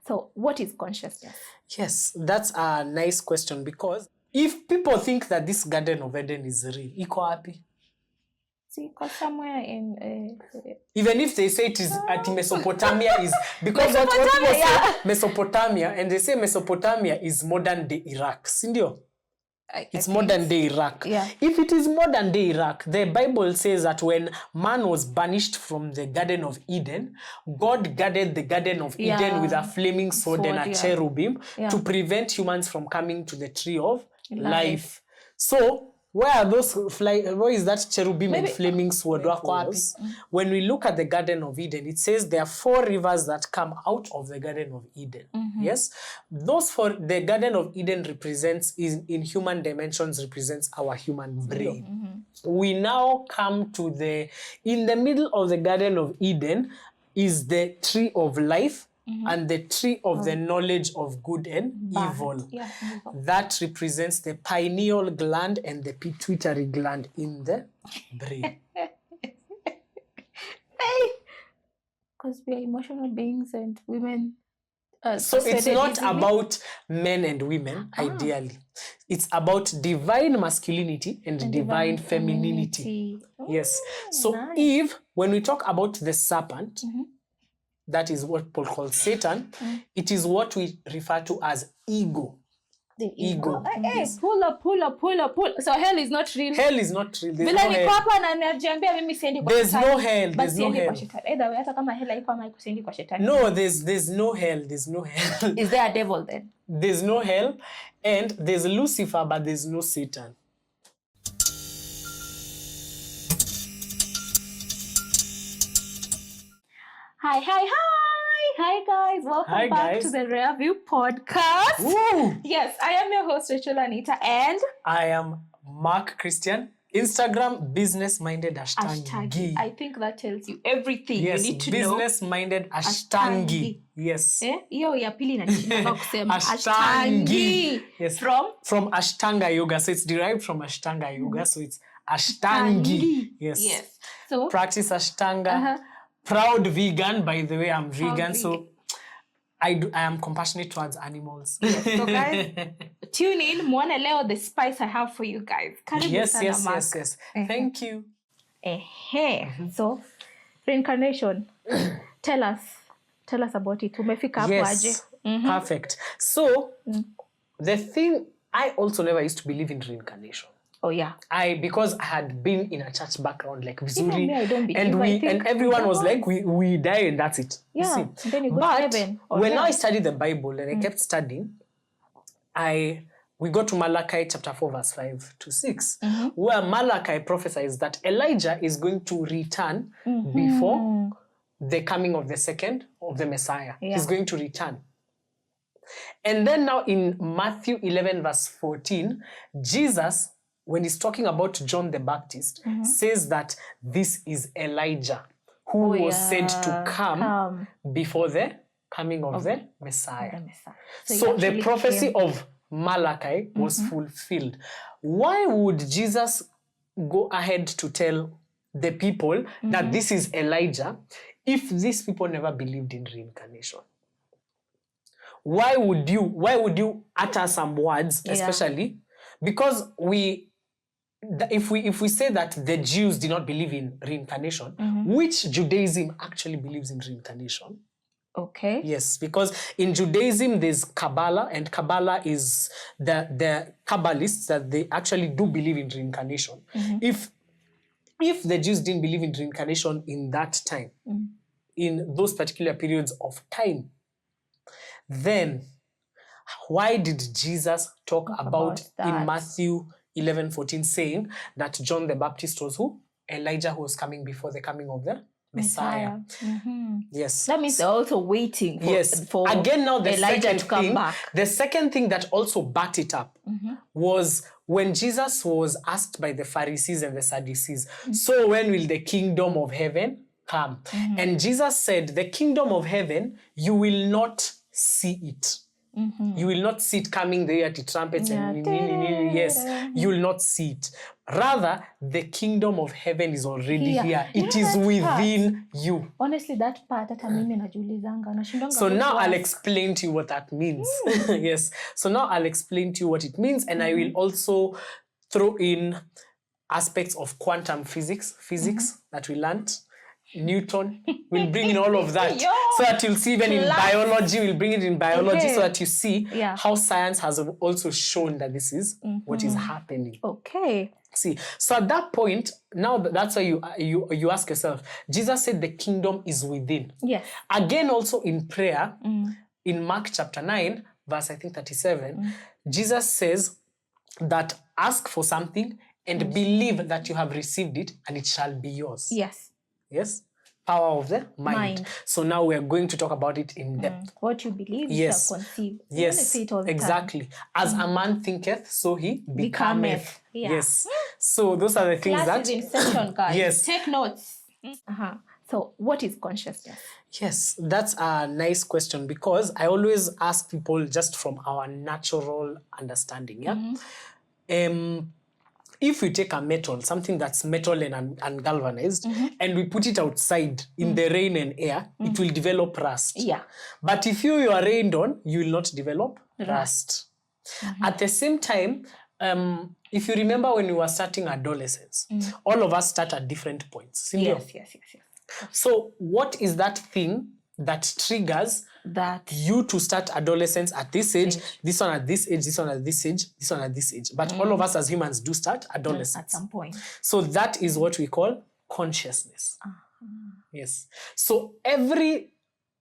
So what is consciousness? Yes, that's a nice question, because if people think that this Garden of Eden is real, iko happy? See, because somewhere in even if they say it is at Mesopotamia is because what people say Mesopotamia, and they say Mesopotamia is modern day Iraq, sindio? It's modern day Iraq. Yeah. If it is modern day Iraq, the Bible says that when man was banished from the Garden of Eden, God guarded the Garden of Eden with a flaming sword and a cherubim to prevent humans from coming to the tree of life. So where are those where is that cherubim and flaming sword? When we look at the Garden of Eden, it says there are 4 rivers that come out of the Garden of Eden. Yes, those 4, the Garden of Eden represents, in human dimensions, represents our human brain. We now come to in the middle of the Garden of Eden is the tree of life. And the tree of the knowledge of good and evil. That represents the pineal gland and the pituitary gland in the brain. Because we are emotional beings and women. So it's not about men and women, ideally. It's about divine masculinity and divine femininity. Yes. So Eve, when we talk about the serpent, that is what Paul calls Satan. It is what we refer to as ego. The ego. Hey, pull up. So hell is not real. Hell is not real. There's no hell. There's no hell. There's no hell. No, there's no hell. There's no hell. Is there a devil then? There's no hell, and there's Lucifer, but there's no Satan. Hi guys, welcome back to the Rare View podcast. Woo. Yes, I am your host Rachel Anita, and I am Mark Christian. Instagram business-minded Ashtangi. I think that tells you everything you need to know. Business-minded Ashtangi. Yes. Yo ya pili na kusema Ashtangi. Yes. From Ashtanga Yoga. So it's derived from Ashtanga Yoga. So it's Ashtangi. Yes. So practice Ashtanga. Proud vegan, by the way. I'm vegan, so I am compassionate towards animals. Yes, so guys, tune in. Muone leo the spice I have for you guys. Yes. Thank you. So, reincarnation. Tell us about it. Umefika hapo aje? Perfect. So, the thing, I also never used to believe in reincarnation. Oh yeah. Because I had been in a church background like Vizuri, and everyone was like, we die and that's it. Yeah. You see? Then you go to heaven. When I studied the Bible and I kept studying, we go to Malachi chapter 4 verse 5 to 6, where Malachi prophesies that Elijah is going to return before the coming of the second of the Messiah. Yeah. He's going to return. And then now in Matthew 11 verse 14, Jesus, when he's talking about John the Baptist, says that this is Elijah who was said to come before the coming of the Messiah. So the prophecy of Malachi was fulfilled. Why would Jesus go ahead to tell the people that this is Elijah if these people never believed in reincarnation? Why would you utter some words, especially because if we say that the Jews did not believe in reincarnation, which Judaism actually believes in reincarnation? Okay. Yes, because in Judaism there's Kabbalah, and Kabbalah is the Kabbalists that they actually do believe in reincarnation. If the Jews didn't believe in reincarnation in that time, in those particular periods of time, then why did Jesus talk about in Matthew 11:14 saying that John the Baptist was who? Elijah, who was coming before the coming of the Messiah. Yes. That means they're also waiting for again now the Elijah to come back. The second thing that also backed it up was when Jesus was asked by the Pharisees and the Sadducees, so when will the kingdom of heaven come? And Jesus said, the kingdom of heaven, you will not see it. You will not see it coming there at the trumpets and yes, you will not see it. Rather, the kingdom of heaven is already here. It is within you. Honestly, that part hata mimi najiulizanga nashindanga. So now I'll explain to you what that means. Yes. So now I'll explain to you what it means, and I will also throw in aspects of quantum physics that we learned. Newton will bring in all of that so that you'll see even in biology, we'll bring it in biology so that you see how science has also shown that this is what is happening. Okay. See, so at that point, now that's why you ask yourself, Jesus said the kingdom is within. Yes. Again, also in prayer, in Mark chapter 9, verse I think 37, Jesus says that ask for something and believe that you have received it and it shall be yours. Yes. Yes, power of the mind. So now we are going to talk about it in depth. What you believe, you shall conceive. Yes, say it all the exactly. time. As a man thinketh, so he becometh. Yeah. Yes. So those are the things Class is in session, guys. Yes. Take notes. So what is consciousness? Yes, that's a nice question because I always ask people just from our natural understanding. Yeah. If we take a metal, something that's metal and galvanized, and we put it outside in the rain and air, it will develop rust. Yeah. But if you are rained on, you will not develop rust. At the same time, if you remember when we were starting adolescence, all of us start at different points. Yes. So what is that thing that triggers that you to start adolescence at this age, this one at this age, this one at this age, this one at this age? But all of us as humans do start adolescence. At some point. So that is what we call consciousness. Yes. So every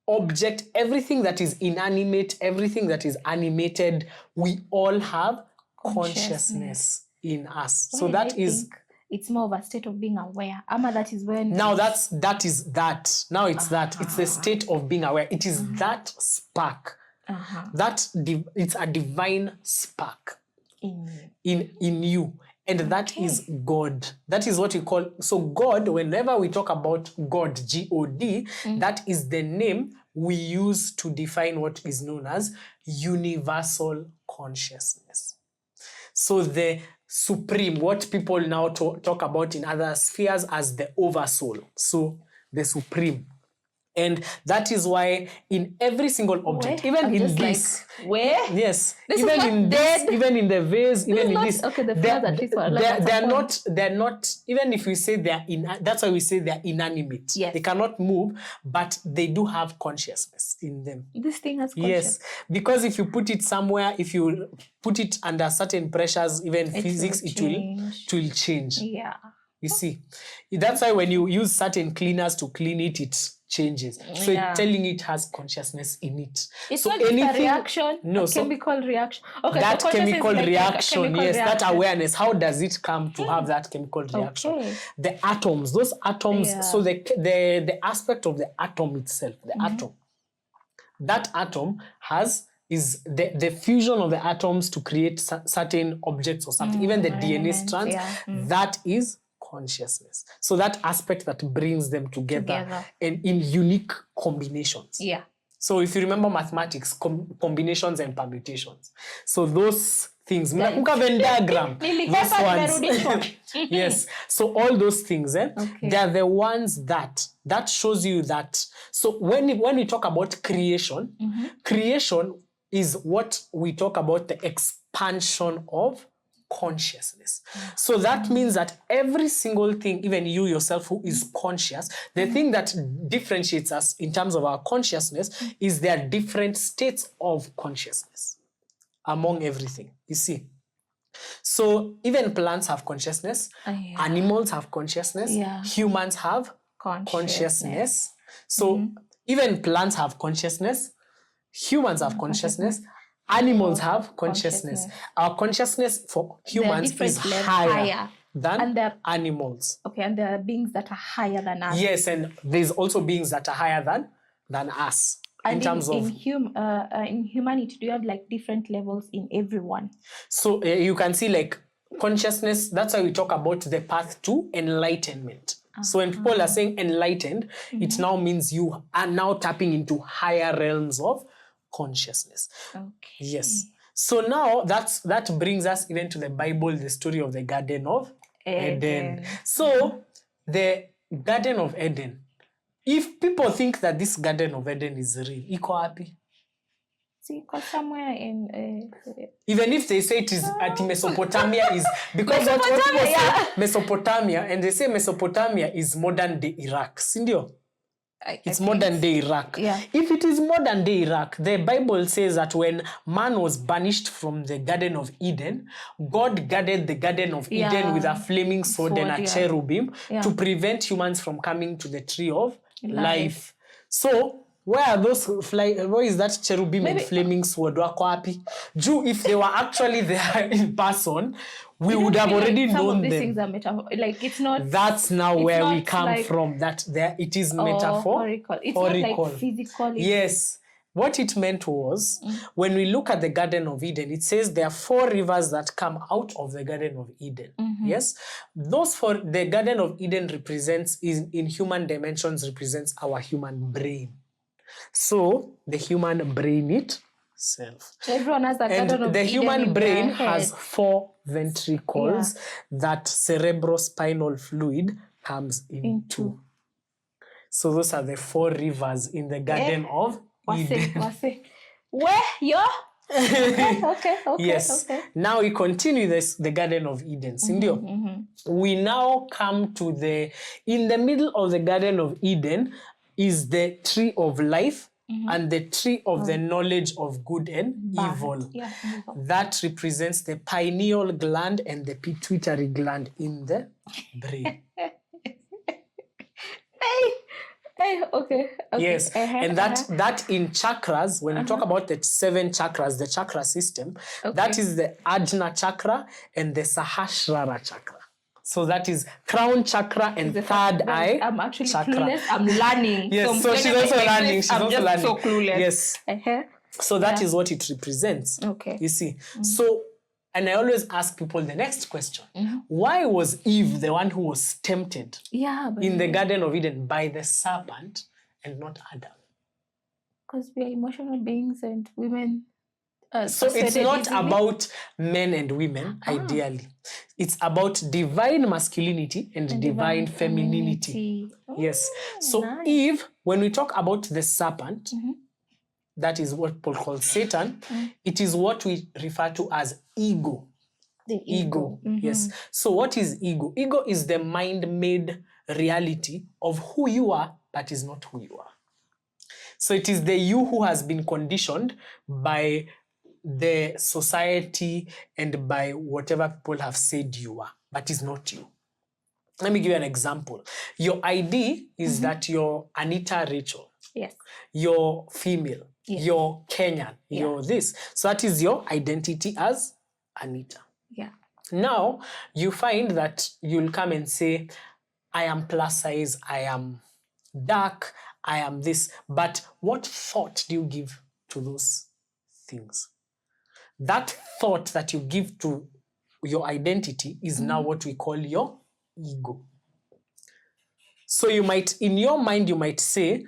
object, everything that is inanimate, everything that is animated, we all have consciousness in us. So that is... It's more of a state of being aware. That is when... Now that is that. Now it's that. It's the state of being aware. It is that spark. It's a divine spark in you. And that is God. That is what we call... So God, whenever we talk about God, G-O-D, that is the name we use to define what is known as universal consciousness. So the supreme, what people now talk about in other spheres as the oversoul. So the supreme. And that is why in every single object, even in this, yes, even in this, even in the vase, even in this, they're not, even if we say they're that's why we say they're inanimate. Yes. They cannot move, but they do have consciousness in them. This thing has consciousness. Yes, because if you put it somewhere, if you put it under certain pressures, even physics, it will change. Yeah. You see, that's why when you use certain cleaners to clean it, it changes. So it's telling it has consciousness in it. It's so not just a reaction, a chemical reaction. Okay, that so chemical reaction, chemical yes, reaction. That awareness, how does it come to have that chemical reaction? Okay. The atoms, those atoms, so the aspect of the atom itself, the atom, that atom is the fusion of the atoms to create certain objects or something, even the DNA strands, that is consciousness. So that aspect that brings them together. And in unique combinations. Yeah. So if you remember mathematics, combinations and permutations. So those things, Venn diagram, those ones. Yes. So all those things, they're the ones that shows you that. So when we talk about creation, creation is what we talk about, the expansion of consciousness. So that means that every single thing, even you yourself who is conscious, the thing that differentiates us in terms of our consciousness is there are different states of consciousness among everything. You see? So even plants have consciousness, animals have consciousness, humans have consciousness. So even plants have consciousness, humans have consciousness, animals have consciousness. Our consciousness for humans is higher than animals. Okay, and there are beings that are higher than us. Yes, and there's also beings that are higher than us. And in terms of in humanity, do you have like different levels in everyone? So you can see like consciousness, that's why we talk about the path to enlightenment. So when people are saying enlightened, it now means you are now tapping into higher realms of consciousness. Okay. Yes. So now that brings us even to the Bible, the story of the Garden of Eden. So the Garden of Eden, if people think that this Garden of Eden is real, iko wapi? See, because somewhere in even if they say it is at Mesopotamia, is because what people say Mesopotamia, and they say Mesopotamia is modern day Iraq. Sindio? It's modern day Iraq. Yeah. If it is modern day Iraq, the Bible says that when man was banished from the Garden of Eden, God guarded the Garden of Eden with a flaming sword and a cherubim to prevent humans from coming to the tree of life. So, where are those where is that cherubim and flaming sword? Wako wapi? Jew, if they were actually there in person, we would have already known them. Things are like it's not. That's now where we come from. That there it is metaphorical. It's not like physical. Yes. What it meant was, when we look at the Garden of Eden, it says there are 4 rivers that come out of the Garden of Eden. Yes? Those 4, the Garden of Eden represents, in human dimensions, represents our human brain. So, the human brain itself. So everyone has that Garden of the Eden human brain has 4 ventricles that cerebrospinal fluid comes into. So those are the 4 rivers in the Garden of Eden. Where? Okay. Yes. Okay. Now we continue the Garden of Eden. Sindio? We now come to in the middle of the Garden of Eden is the tree of life and the tree of the knowledge of good and evil. Yeah. That represents the pineal gland and the pituitary gland in the brain. Okay. Yes, and that in chakras, when we talk about the 7 chakras, the chakra system, that is the Ajna chakra and the Sahasrara chakra. So that is crown chakra and third eye. I'm actually chakra. Clueless. I'm learning. Yes, so she's also learning. I'm just so clueless. Yes. So that is what it represents. Okay. You see. So, and I always ask people the next question. Why was Eve the one who was tempted in the Garden of Eden by the serpent and not Adam? Because we are emotional beings and women. So it's not about men and women, ideally. It's about divine masculinity and divine femininity. Yes. So nice. Eve, when we talk about the serpent, that is what Paul calls Satan, it is what we refer to as ego. The ego. Yes. So what is ego? Ego is the mind-made reality of who you are, but is not who you are. So it is the you who has been conditioned by the society and by whatever people have said you are, but is not you. Let me give you an example. Your ID is that you're Anita Rachel. Yes. You're female. Yes. You're Kenyan. Yeah. You're this. So that is your identity as Anita. Yeah. Now, you find that you'll come and say, I am plus size, I am dark, I am this. But what thought do you give to those things? That thought that you give to your identity is now what we call your ego. So you might, in your mind, you might say,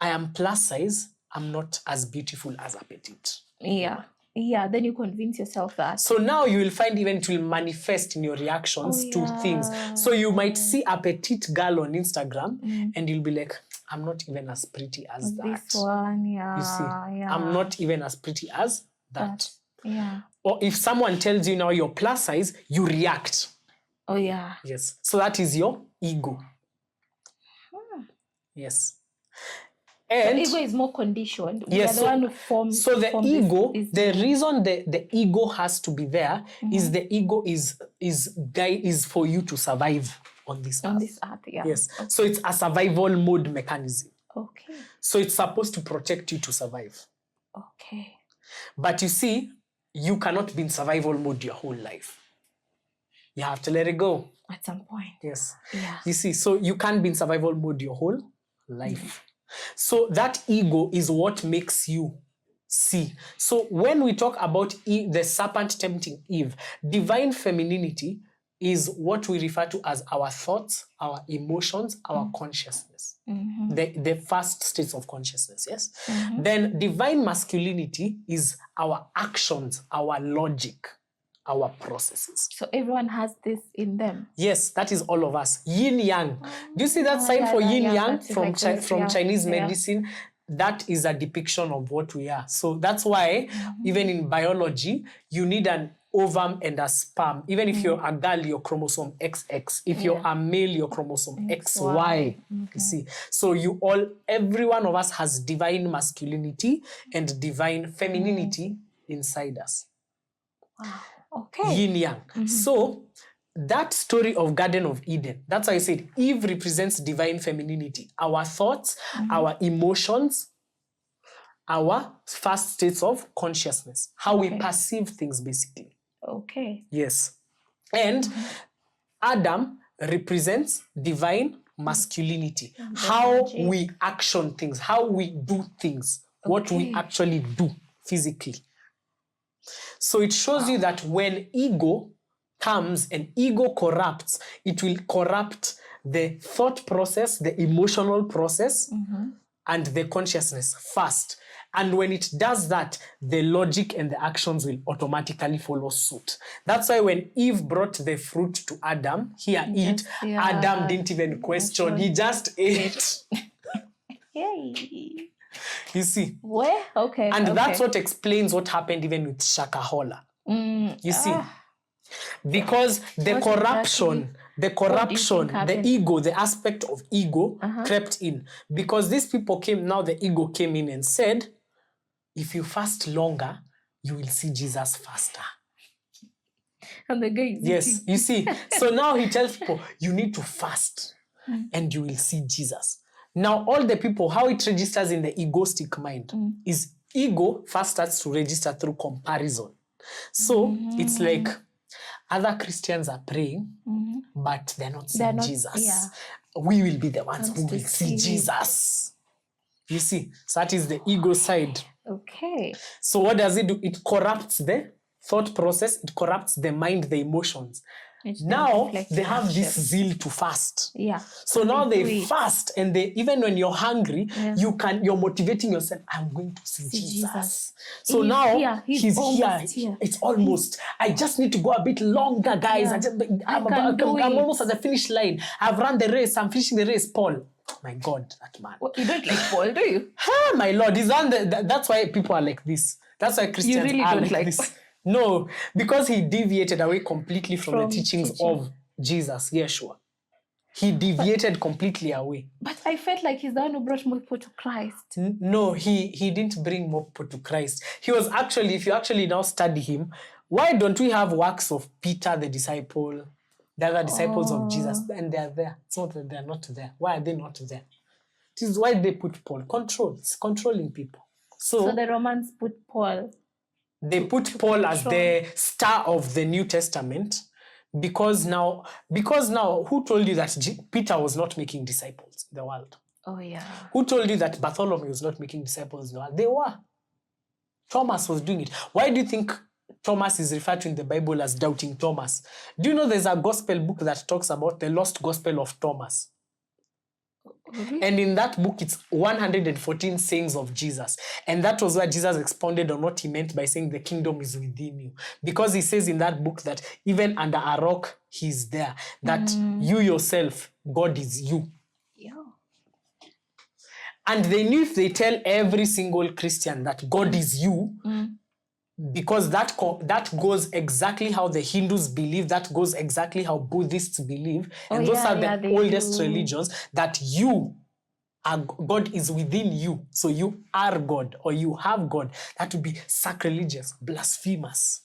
I am plus size, I'm not as beautiful as a petite. Yeah. Yeah, then you convince yourself that. So now you will find even it will manifest in your reactions to things. So you might see a petite girl on Instagram and you'll be like, I'm not even as pretty as that. This one, You see, I'm not even as pretty as that. Yeah. Or if someone tells you now you're plus size, you react. Oh, yeah. Yes. So that is your ego. Yes. And so ego is more conditioned. Yes. The one who forms. So the ego, the reason the ego has to be there is the ego is for you to survive on this earth. On this earth, yeah. Yes. Okay. So it's a survival mode mechanism. Okay. So it's supposed to protect you to survive. Okay. But you see, you cannot be in survival mode your whole life. You have to let it go. At some point. Yes. Yeah. You see, so you can't be in survival mode your whole life. So that ego is what makes you see. So when we talk about the serpent tempting Eve, divine femininity is what we refer to as our thoughts, our emotions, our consciousness. The first states of consciousness, yes? Then divine masculinity is our actions, our logic, our processes. So everyone has this in them. Yes, that is all of us. Yin yang. Do you see that sign for yin yang from like Chinese medicine? That is a depiction of what we are. So that's why even in biology, you need an ovum and a sperm. Even if you're a girl, your chromosome XX. If you're a male, your chromosome XY. You see. So every one of us has divine masculinity and divine femininity inside us. Wow. Okay. Yin yang. So that story of Garden of Eden, that's why I said Eve represents divine femininity. Our thoughts, our emotions, our first states of consciousness, how we perceive things basically. Okay. Yes. And Adam represents divine masculinity, how we action things, how we do things, what we actually do physically. So it shows you that when ego comes and ego corrupts, it will corrupt the thought process, the emotional process, and the consciousness first. And when it does that, the logic and the actions will automatically follow suit. That's why when Eve brought the fruit to Adam, here eat, Adam didn't even question, he just ate. Yay. You see? Where? Okay. And that's what explains what happened even with Shakahola. You see? Because the corruption, the ego, the aspect of ego crept in. Because these people the ego came in and said, if you fast longer, you will see Jesus faster. And the guy yes, you see. So now he tells people, you need to fast and you will see Jesus. Now, all the people, how it registers in the egoistic mind is ego first starts to register through comparison. So it's like other Christians are praying, but they're not seeing Jesus. We will be the ones who will see Jesus. You see, so that is the ego side. Okay. So what does it do? It corrupts the thought process. It corrupts the mind, the emotions. Now they have this zeal to fast. Yeah. So now they fast, and even when you're hungry, you're motivating yourself. I'm going to see Jesus. So now he's here. It's almost. I just need to go a bit longer, guys. I'm almost at the finish line. I've run the race. I'm finishing the race, Paul. My God, that man. Well, you don't like Paul, do you? My Lord, that's why people are like this. That's why Christians are like this. No, because he deviated away completely from the teachings of Jesus, Yeshua. He deviated completely away. But I felt like he's the one who brought more people to Christ. No, he didn't bring more people to Christ. He was actually, if you actually now study him, why don't we have works of Peter the disciple, the other disciples of Jesus, and they're there? It's not that they're not there. Why are they not there? This is why they put Paul. Control. It's controlling people. So the Romans put Paul. They put Paul as the star of the New Testament because now, who told you that Peter was not making disciples in the world? Oh, yeah. Who told you that Bartholomew was not making disciples in the world? They were. Thomas was doing it. Why do you think Thomas is referred to in the Bible as doubting Thomas? Do you know there's a gospel book that talks about the lost gospel of Thomas? Really? And in that book, it's 114 sayings of Jesus. And that was where Jesus expounded on what he meant by saying the kingdom is within you. Because he says in that book that even under a rock, he's there. That you yourself, God is you. Yeah. And they knew if they tell every single Christian that God is you, because that goes exactly how the Hindus believe, that goes exactly how Buddhists believe, and those are the oldest religions, that God is within you, so you are God, or you have God. That would be sacrilegious, blasphemous.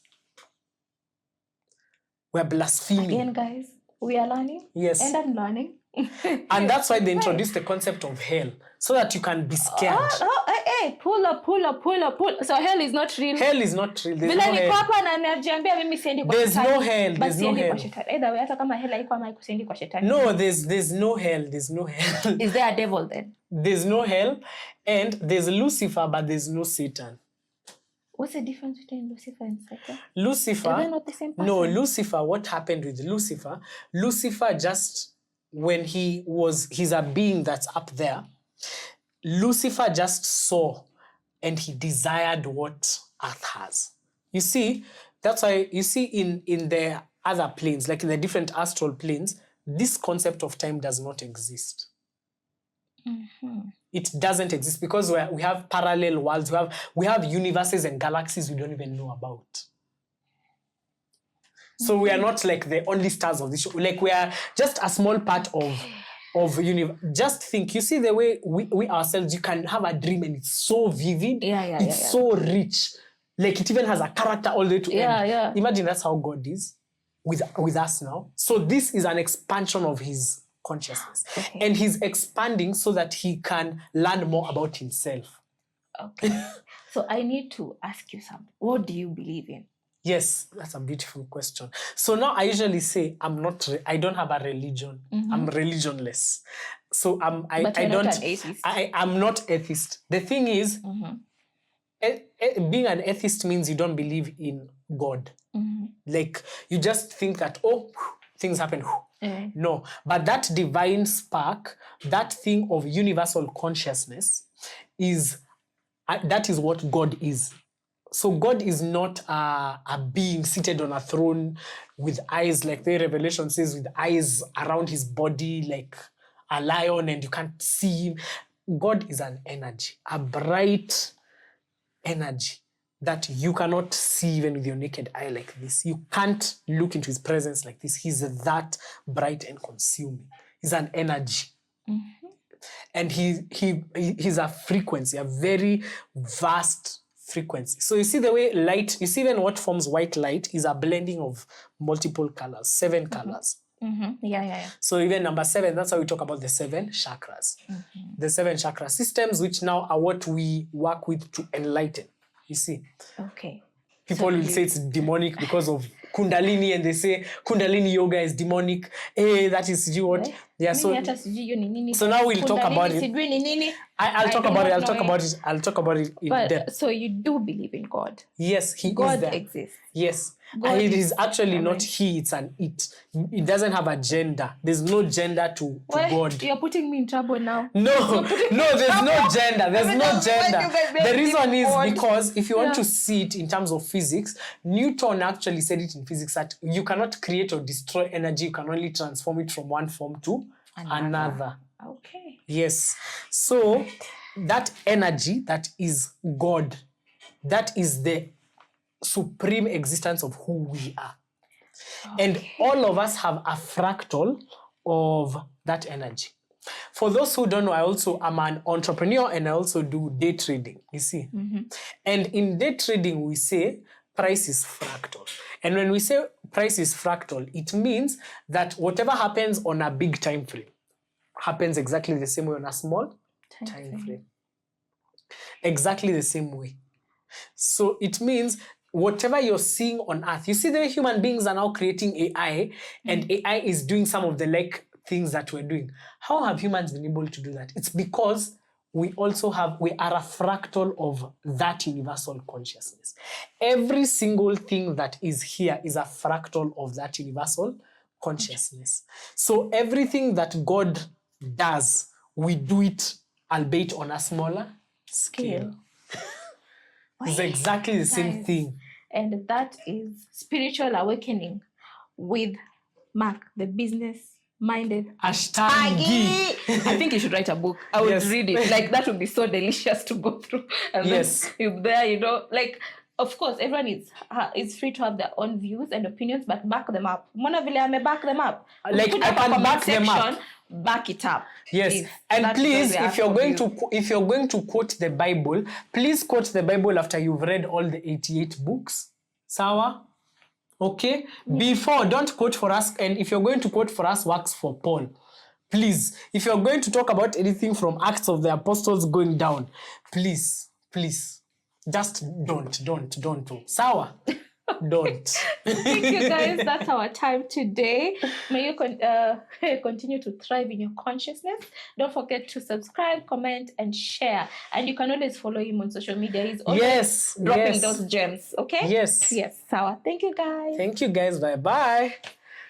We're blaspheming. Again, guys, we are learning. Yes. And I'm learning. And that's why they introduced the concept of hell, so that you can be scared. Hey, pull up. So hell is not real. Hell is not real. There's no hell. There's no hell. There's no hell. No, there's no hell. There's no hell. Is there a devil then? There's no hell, and there's Lucifer, but there's no Satan. What's the difference between Lucifer and Satan? Lucifer. Are they not the same person? No, Lucifer, what happened with Lucifer? Lucifer just, when he's a being that's up there, Lucifer just saw and he desired what earth has. You see, that's why you see in the other planes, like in the different astral planes, this concept of time does not exist. It doesn't exist because we have parallel worlds, we have universes and galaxies we don't even know about. So we are not like the only stars of this show. Like we are just a small part of universe. Just think, you see the way we ourselves, you can have a dream and it's so vivid. It's so rich. Like it even has a character all the way to end. Imagine that's how God is with us now. So this is an expansion of his consciousness. And he's expanding so that he can learn more about himself. Okay. So I need to ask you something. What do you believe in? Yes, that's a beautiful question. So now I usually say I don't have a religion. I'm religionless. So I'm not an atheist. I'm not atheist. The thing is, being an atheist means you don't believe in God. Like you just think that, things happen. No, but that divine spark, that thing of universal consciousness that is what God is. So God is not a being seated on a throne with eyes, like the Revelation says, with eyes around his body, like a lion, and you can't see him. God is an energy, a bright energy that you cannot see even with your naked eye like this. You can't look into his presence like this. He's that bright and consuming. He's an energy. And he's a frequency, a very vast frequency. So you see the way light, you see even what forms white light is a blending of multiple colors, 7 colors. So even number 7, that's how we talk about the 7 chakras. The 7 chakra systems, which now are what we work with to enlighten. You see? Okay. People will say it's demonic because of Kundalini, and they say Kundalini yoga is demonic. That is what? Yeah, so now we'll talk about it. I'll talk about it in depth. So you do believe in God? Yes, God is there. Exists. Yes. And it is actually not he, it's an it. It doesn't have a gender. There's no gender to God. You're putting me in trouble now. No, there's no gender. There's no gender. The reason is because if you want to see it in terms of physics, Newton actually said it in physics that you cannot create or destroy energy. You can only transform it from one form to another. Okay. Yes. So that energy that is God, that is the supreme existence of who we are. And all of us have a fractal of that energy. For those who don't know, I'm an entrepreneur and I also do day trading, you see. And in day trading, we say price is fractal. And when we say price is fractal, it means that whatever happens on a big time frame happens exactly the same way on a small time frame. Exactly the same way. So it means whatever you're seeing on earth, you see the way human beings are now creating AI, and AI is doing some of the things that we're doing. How have humans been able to do that? It's because we are a fractal of that universal consciousness. Every single thing that is here is a fractal of that universal consciousness. So everything that God does, we do it, albeit on a smaller scale. It's exactly the same thing. And that is spiritual awakening with Mark, the business-minded Ashtanga. I think you should write a book. I would read it. That would be so delicious to go through. And then you're there, of course, everyone is free to have their own views and opinions, but back them up. Mona vile ame back them up. I can back them up. Back it up. Yes. And please, if you're going to quote the Bible, please quote the Bible after you've read all the 88 books. Sawa? Okay? Before, don't quote for us. And if you're going to quote for us, works for Paul. Please, if you're going to talk about anything from Acts of the Apostles going down, please, just don't. Sawa? don't. Thank you, guys. That's our time today. May you continue to thrive in your consciousness. Don't forget to subscribe, comment, and share. And you can always follow him on social media. He's always dropping those gems. Okay? Yes. Yes. Sawa. Thank you, guys. Thank you, guys. Bye-bye.